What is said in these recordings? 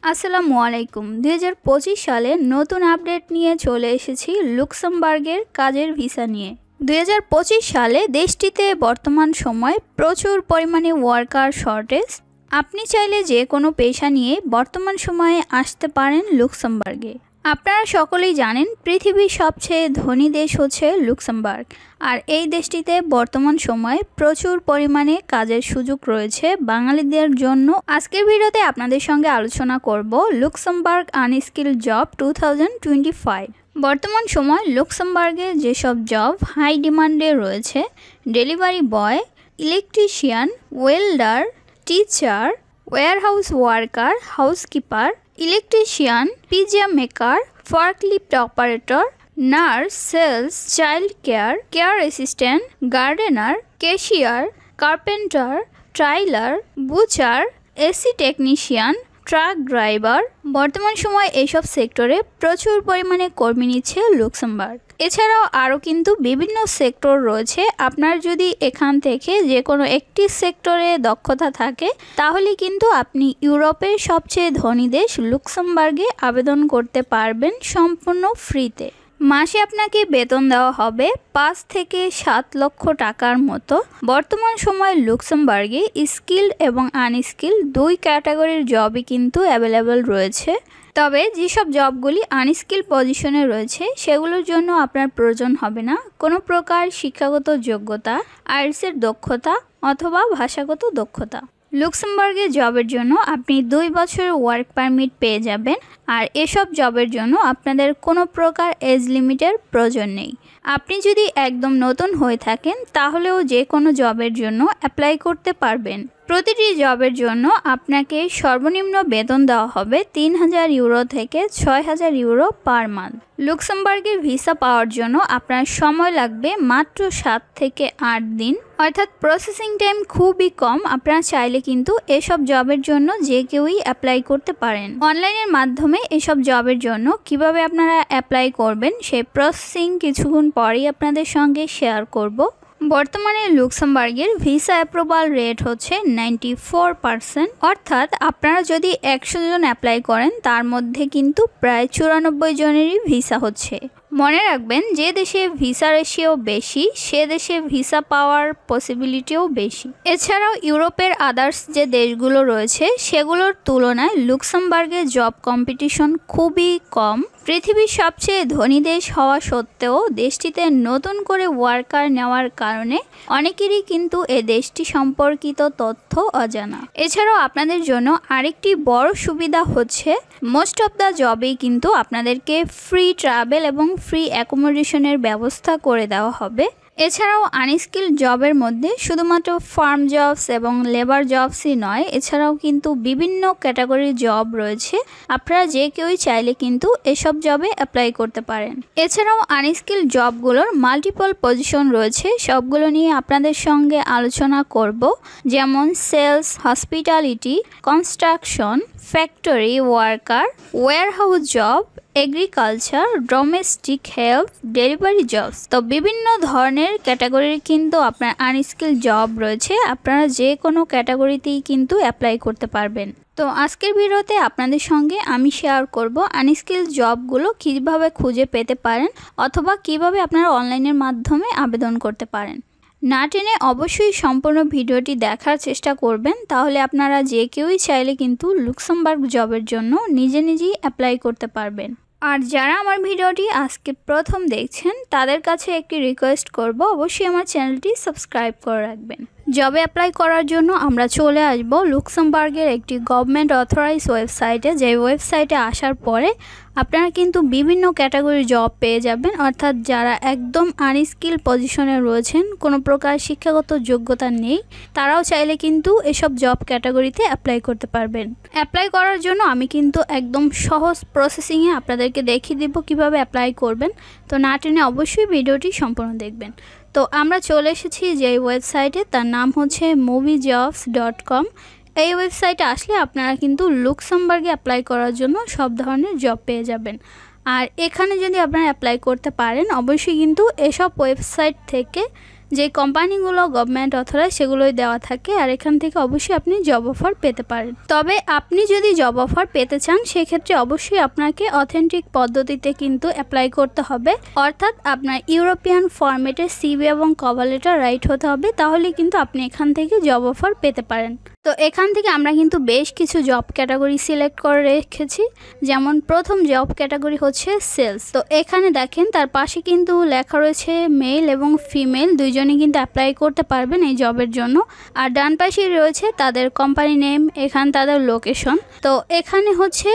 আসসালামু আলাইকুম। 2025 সালে নতুন আপডেট নিয়ে চলে এসেছি লুক্সেমবার্গের কাজের ভিসা নিয়ে। 2025 সালে দেশটিতে বর্তমান সময়ে প্রচুর পরিমাণে ওয়ার্কার শর্টেজ। আপনি চাইলে যে কোনো পেশা নিয়ে বর্তমান সময়ে আসতে পারেন লুক্সেমবার্গে। আপনারা সকলেই জানেন পৃথিবীর সবচেয়ে ধনী দেশ হচ্ছে লুক্সেমবার্গ, আর এই দেশটিতে বর্তমান সময়ে প্রচুর পরিমাণে কাজের সুযোগ রয়েছে বাঙালিদের জন্য। আজকের ভিডিওতে আপনাদের সঙ্গে আলোচনা করব লুক্সেমবার্গ আনস্কিল জব 2025। বর্তমান সময় লুক্সেমবার্গে যেসব জব হাই ডিমান্ডে রয়েছে: delivery boy, electrician, welder, teacher, warehouse worker, housekeeper, electrician, pizza maker, forklift operator, nurse, sales, child care, care assistant, gardener, cashier, carpenter, trailer, butcher, AC technician, truck driver. বর্তমান সময় এইসব সেক্টরে প্রচুর পরিমাণে কর্মী নিচ্ছে লুক্সেমবার্গ। এছাড়াও আরও কিন্তু বিভিন্ন সেক্টর রয়েছে। আপনার যদি এখান থেকে যে কোনো একটি সেক্টরে দক্ষতা থাকে তাহলে কিন্তু আপনি ইউরোপের সবচেয়ে ধনী দেশ লুক্সেমবার্গে আবেদন করতে পারবেন সম্পূর্ণ ফ্রিতে। মাসে আপনাকে বেতন দেওয়া হবে 5 থেকে 7 লক্ষ টাকার মতো। বর্তমান সময়ে লুক্সেমবার্গে স্কিল্ড এবং আনস্কিল্ড দুই ক্যাটাগরির জবই কিন্তু অ্যাভেলেবেল রয়েছে। তবে যেসব জবগুলি আনস্কিল পজিশনে রয়েছে সেগুলোর জন্য আপনার প্রয়োজন হবে না কোনো প্রকার শিক্ষাগত যোগ্যতা, আইএলটিএস দক্ষতা অথবা ভাষাগত দক্ষতা। লুক্সেমবার্গে জবের জন্য আপনি 2 বছরের ওয়ার্ক পারমিট পেয়ে যাবেন, আর এসব জবের জন্য আপনাদের কোনো প্রকার এজ লিমিটের প্রয়োজন নেই। আপনি যদি একদম নতুন হয়ে থাকেন তাহলেও যে কোনো জবের জন্য অ্যাপ্লাই করতে পারবেন। প্রতিটি জবের জন্য আপনাকে সর্বনিম্ন বেতন দেওয়া হবে 3000 ইউরো থেকে 6000 ইউরো পার মান্থ। লুক্সেমবার্গের ভিসা পাওয়ার জন্য আপনার সময় লাগবে মাত্র 7 থেকে 8 দিন, অর্থাৎ প্রসেসিং টাইম খুবই কম। আপনারা চাইলে কিন্তু এসব জবের জন্য যে কেউই অ্যাপ্লাই করতে পারেন। অনলাইনের মাধ্যমে এসব জবের জন্য কিভাবে আপনারা অ্যাপ্লাই করবেন সেই প্রসেসিং কিছুক্ষণ পরেই আপনাদের সঙ্গে শেয়ার করব। বর্তমানে লুক্সেমবার্গের ভিসা অ্যাপ্রুভাল রেট হচ্ছে 94%, অর্থাৎ আপনারা যদি 100 জন অ্যাপ্লাই করেন তার মধ্যে কিন্তু প্রায় 94 জনেরই ভিসা হচ্ছে। মনে রাখবেন, যে দেশে ভিসা রেশিও বেশি সে দেশে ভিসা পাওয়ার পসিবিলিটিও বেশি। এছাড়াও ইউরোপের আদার্স যে দেশগুলো রয়েছে সেগুলোর তুলনায় লুক্সেমবার্গের জব কম্পিটিশন খুবই কম। পৃথিবীর সবচেয়ে ধনী দেশ হওয়া সত্ত্বেও দেশটিতে নতুন করে ওয়ার্কার নেওয়ার কারণে অনেকেরই কিন্তু এ দেশটি সম্পর্কিত তথ্য অজানা। এছাড়াও আপনাদের জন্য আরেকটি বড় সুবিধা হচ্ছে মোস্ট অফ দ্য জবেই কিন্তু আপনাদেরকে ফ্রি ট্রাভেল এবং ফ্রি অ্যাকোমোডেশনের ব্যবস্থা করে দেওয়া হবে। এছাড়াও আনস্কিল্ড জবের মধ্যে শুধুমাত্র ফার্ম জবস এবং লেবার জবসই নয়, এছাড়াও কিন্তু বিভিন্ন ক্যাটাগরির জব রয়েছে। আপনারা যে কেউই চাইলে কিন্তু এসব জবে অ্যাপ্লাই করতে পারেন। এছাড়াও আনস্কিল্ড জবগুলোর মাল্টিপল পজিশন রয়েছে, সবগুলো নিয়ে আপনাদের সঙ্গে আলোচনা করব, যেমন sales, hospitality, construction, factory worker, warehouse job, agriculture, domestic health, delivery jobs. তো বিভিন্ন ধরনের ক্যাটাগরির কিন্তু আপনার আনস্কিল জব রয়েছে। আপনারা যে কোনো ক্যাটাগরিতেই কিন্তু অ্যাপ্লাই করতে পারবেন। তো আজকের ভিডিওতে আপনাদের সঙ্গে আমি শেয়ার করব আনস্কিল জবগুলো কীভাবে খুঁজে পেতে পারেন অথবা কিভাবে আপনারা অনলাইনের মাধ্যমে আবেদন করতে পারেন। না টেনে অবশ্যই সম্পূর্ণ ভিডিওটি দেখার চেষ্টা করবেন, তাহলে আপনারা যে কেউই চাইলে কিন্তু লুক্সেমবার্গ জবের জন্য নিজেই অ্যাপ্লাই করতে পারবেন। আর যারা আমার ভিডিওটি আজকে প্রথম দেখছেন তাদের কাছে একটি রিকোয়েস্ট করব, অবশ্যই আমার চ্যানেলটি সাবস্ক্রাইব করে রাখবেন। জবে অ্যাপ্লাই করার জন্য আমরা চলে আসব লুক্সেমবার্গের একটি গভর্নমেন্ট অথরাইজ ওয়েবসাইটে। যে ওয়েবসাইটে আসার পরে আপনারা কিন্তু বিভিন্ন ক্যাটাগরির জব পেয়ে যাবেন, অর্থাৎ যারা একদম আনস্কিল পজিশনে রয়েছেন, কোনো প্রকার শিক্ষাগত যোগ্যতা নেই, তারাও চাইলে কিন্তু এসব জব ক্যাটাগরিতে অ্যাপ্লাই করতে পারবেন। অ্যাপ্লাই করার জন্য আমি কিন্তু একদম সহজ প্রসেসিংয়ে আপনাদেরকে দেখিয়ে দেব কিভাবে অ্যাপ্লাই করবেন। তো না টেনে অবশ্যই ভিডিওটি সম্পূর্ণ দেখবেন। তো আমরা চলে এসেছি যে ওয়েবসাইটে, তার নাম হচ্ছে moviejobs.com। এই ওয়েবসাইটে আসলে আপনারা কিন্তু লুক্সেমবার্গে অ্যাপ্লাই করার জন্য সব ধরনের জব পেয়ে যাবেন। আর এখানে যদি আপনারা অ্যাপ্লাই করতে পারেন অবশ্যই কিন্তু এসব ওয়েবসাইট থেকে যে কোম্পানিগুলো গভর্নমেন্ট অথরাইজ সেগুলোই দেওয়া থাকে, আর এখান থেকে অবশ্যই আপনি জব অফার পেতে পারেন। তবে আপনি যদি জব অফার পেতে চান সেক্ষেত্রে অবশ্যই আপনাকে অথেন্টিক পদ্ধতিতে কিন্তু অ্যাপ্লাই করতে হবে, অর্থাৎ আপনার ইউরোপিয়ান ফরম্যাটে সিভি এবং কভার লেটার রাইট হতে হবে, তাহলে কিন্তু আপনি এখান থেকে জব অফার পেতে পারেন। তো এখান থেকে আমরা কিন্তু বেশ কিছু জব ক্যাটাগরি সিলেক্ট করে রেখেছি। যেমন প্রথম জব ক্যাটাগরি হচ্ছে সেলস। তো এখানে দেখেন তার পাশে কিন্তু লেখা রয়েছে মেল এবং ফিমেল দুইজনই কিন্তু অ্যাপ্লাই করতে পারবেন এই জবের জন্য। আর ডান পাশে রয়েছে তাদের কোম্পানি নেম, এখানে তাদের লোকেশন। তো এখানে হচ্ছে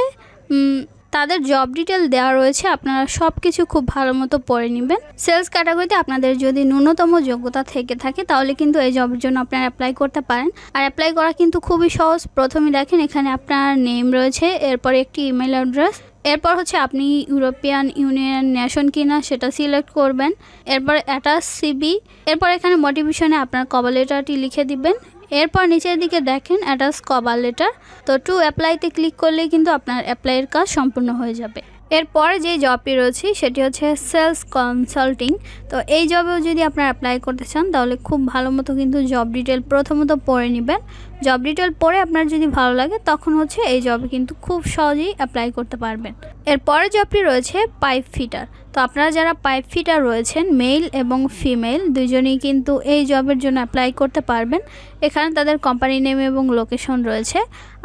তাদের জব ডিটেল দেওয়া রয়েছে, আপনারা সব কিছু খুব ভালো মতো পড়ে নেবেন। সেলস ক্যাটাগরিতে আপনাদের যদি ন্যূনতম যোগ্যতা থেকে থাকে তাহলে কিন্তু এই জবের জন্য আপনারা অ্যাপ্লাই করতে পারেন। আর অ্যাপ্লাই করা কিন্তু খুবই সহজ। প্রথমে দেখেন এখানে আপনার নেম রয়েছে, এরপরে একটি ইমেল অ্যাড্রেস, এরপর হচ্ছে আপনি ইউরোপিয়ান ইউনিয়ন নেশন কিনা সেটা সিলেক্ট করবেন, এরপর অ্যাটাচ সিবি, এরপর এখানে মোটিভেশনে আপনার কভার লেটারটি লিখে দিবেন, এরপর নিচের দিকে দেখেন অ্যাটাচ কভার লেটার। তো টু অ্যাপ্লাইতে ক্লিক করলেই কিন্তু আপনার অ্যাপ্লাইয়ের কাজ সম্পূর্ণ হয়ে যাবে। এরপরে যে জবটি রয়েছে সেটি হচ্ছে সেলস কনসাল্টিং। তো এই জবেও যদি আপনারা অ্যাপ্লাই করতে চান তাহলে খুব ভালো মতো কিন্তু জব ডিটেল প্রথমত পড়ে নেবেন। জব ডিটেল পড়ে আপনার যদি ভালো লাগে তখন হচ্ছে এই জবে কিন্তু খুব সহজেই অ্যাপ্লাই করতে পারবেন। এরপরে জবটি রয়েছে পাইপ ফিটার। তো আপনারা যারা পাইপ ফিটার রয়েছেন মেল এবং ফিমেল দুজনেই কিন্তু এই জবের জন্য অ্যাপ্লাই করতে পারবেন। এখানে তাদের কোম্পানি নেম এবং লোকেশন রয়েছে।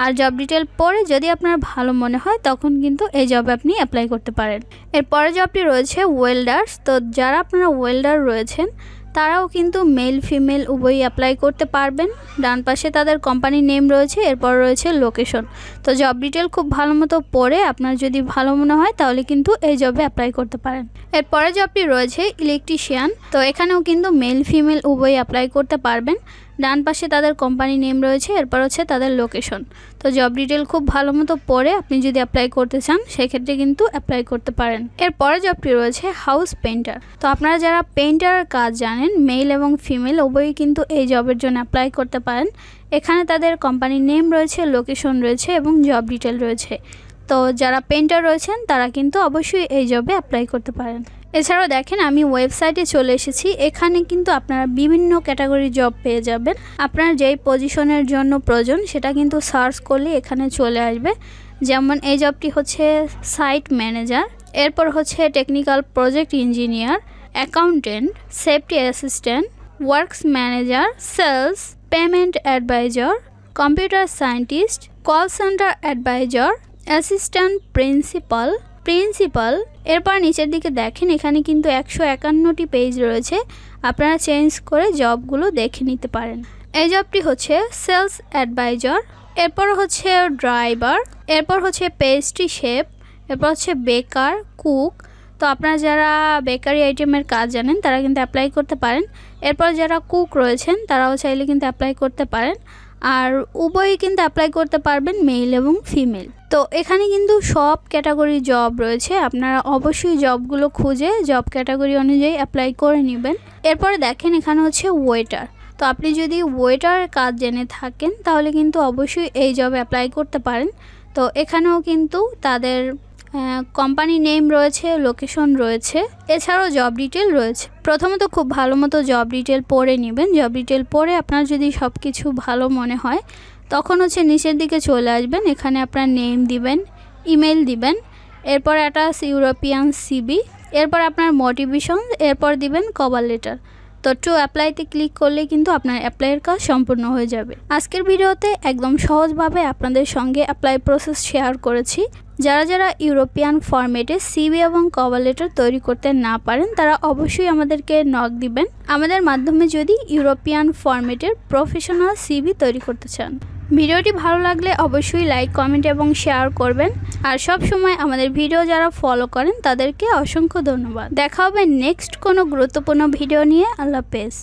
আর জব ডিটেল পড়ে যদি আপনার ভালো মনে হয় তখন কিন্তু এই জবে আপনি অ্যাপ্লাই করতে পারেন। এরপরে জবটি রয়েছে ওয়েল্ডার্স। তো যারা আপনারা ওয়েল্ডার রয়েছেন তারাও কিন্তু মেল ফিমেল উভয়ই অ্যাপ্লাই করতে পারবেন। ডান পাশে তাদের কোম্পানি নেম রয়েছে, এরপর রয়েছে লোকেশন। তো জব ডিটেল খুব ভালো মতো পড়ে আপনার যদি ভালো মনে হয় তাহলে কিন্তু এই জবে অ্যাপ্লাই করতে পারেন। এরপরে জবটি রয়েছে ইলেকট্রিশিয়ান। তো এখানেও কিন্তু মেল ফিমেল উভয়ই অ্যাপ্লাই করতে পারবেন। ডান পাশে তাদের কোম্পানি নেম রয়েছে, এরপর হচ্ছে তাদের লোকেশন। তো জব ডিটেল খুব ভালো মতো পড়ে আপনি যদি অ্যাপ্লাই করতে চান সেক্ষেত্রে কিন্তু অ্যাপ্লাই করতে পারেন। এরপরে জবটি রয়েছে হাউস পেইন্টার। তো আপনারা যারা পেইন্টারের কাজ জানেন মেল এবং ফিমেল উভয়ই কিন্তু এই জবের জন্য অ্যাপ্লাই করতে পারেন। এখানে তাদের কোম্পানি নেম রয়েছে, লোকেশন রয়েছে এবং জব ডিটেল রয়েছে। তো যারা পেইন্টার রয়েছেন তারা কিন্তু অবশ্যই এই জবে অ্যাপ্লাই করতে পারেন। এছাড়াও দেখেন আমি ওয়েবসাইটে চলে এসেছি। এখানে কিন্তু আপনারা বিভিন্ন ক্যাটাগরির জব পেয়ে যাবেন। আপনার যেই পজিশনের জন্য প্রয়োজন সেটা কিন্তু সার্চ করলে এখানে চলে আসবে। যেমন এই জবটি হচ্ছে সাইট ম্যানেজার, এরপর হচ্ছে technical project engineer, accountant, safety assistant, works manager, sales, payment adviser, computer scientist, call centre adviser, assistant principal. এরপর নিচের দিকে দেখেন এখানে কিন্তু 151টি পেজ রয়েছে, আপনারা চেঞ্জ করে জবগুলো দেখে নিতে পারেন। এই জবটি হচ্ছে সেলস অ্যাডভাইজার, এরপর হচ্ছে ড্রাইভার, এরপর হচ্ছে পেস্ট্রি শেফ, এরপর হচ্ছে বেকার, কুক। তো আপনারা যারা বেকারি আইটেমের কাজ জানেন তারা কিন্তু অ্যাপ্লাই করতে পারেন। এরপর যারা কুক রয়েছেন তারাও চাইলে কিন্তু অ্যাপ্লাই করতে পারেন। আর উভয়ই কিন্তু অ্যাপ্লাই করতে পারবেন মেল এবং ফিমেল। তো এখানে কিন্তু সব ক্যাটাগরি জব রয়েছে, আপনারা অবশ্যই জবগুলো খুঁজে জব ক্যাটাগরি অনুযায়ী অ্যাপ্লাই করে নেবেন। এরপরে দেখেন এখানে হচ্ছে ওয়েটার। তো আপনি যদি ওয়েটারের কাজ জেনে থাকেন তাহলে কিন্তু অবশ্যই এই জবে অ্যাপ্লাই করতে পারেন। তো এখানেও কিন্তু তাদের কোম্পানি নেম রয়েছে, লোকেশন রয়েছে, এছাড়াও জব ডিটেল রয়েছে। প্রথমত খুব ভালো মতো জব ডিটেল পড়ে নেবেন। জব ডিটেল পড়ে আপনার যদি সব কিছু ভালো মনে হয় তখন হচ্ছে নিচের দিকে চলে আসবেন। এখানে আপনার নেম দিবেন, ইমেল দিবেন, এরপর অ্যাটাচ ইউরোপিয়ান সিবি, এরপর আপনার মোটিভেশন, এরপর দিবেন কভার লেটার। তো টু অ্যাপ্লাইতে ক্লিক করলে কিন্তু আপনার অ্যাপ্লাইয়ের কাজ সম্পূর্ণ হয়ে যাবে। আজকের ভিডিওতে একদম সহজভাবে আপনাদের সঙ্গে অ্যাপ্লাই প্রসেস শেয়ার করেছি। যারা যারা ইউরোপিয়ান ফরম্যাটে সিভি এবং কভার লেটার তৈরি করতে না পারেন তারা অবশ্যই আমাদেরকে নক দিবেন। আমাদের মাধ্যমে যদি ইউরোপিয়ান ফরম্যাটের প্রফেশনাল সিভি তৈরি করতে চান। ভিডিওটি ভালো লাগলে অবশ্যই লাইক, কমেন্ট এবং শেয়ার করবেন। আর সব সময় আমাদের ভিডিও যারা ফলো করেন তাদেরকে অসংখ্য ধন্যবাদ। দেখা হবে নেক্সট কোনো গুরুত্বপূর্ণ ভিডিও নিয়ে। আল্লাহ হাফেজ।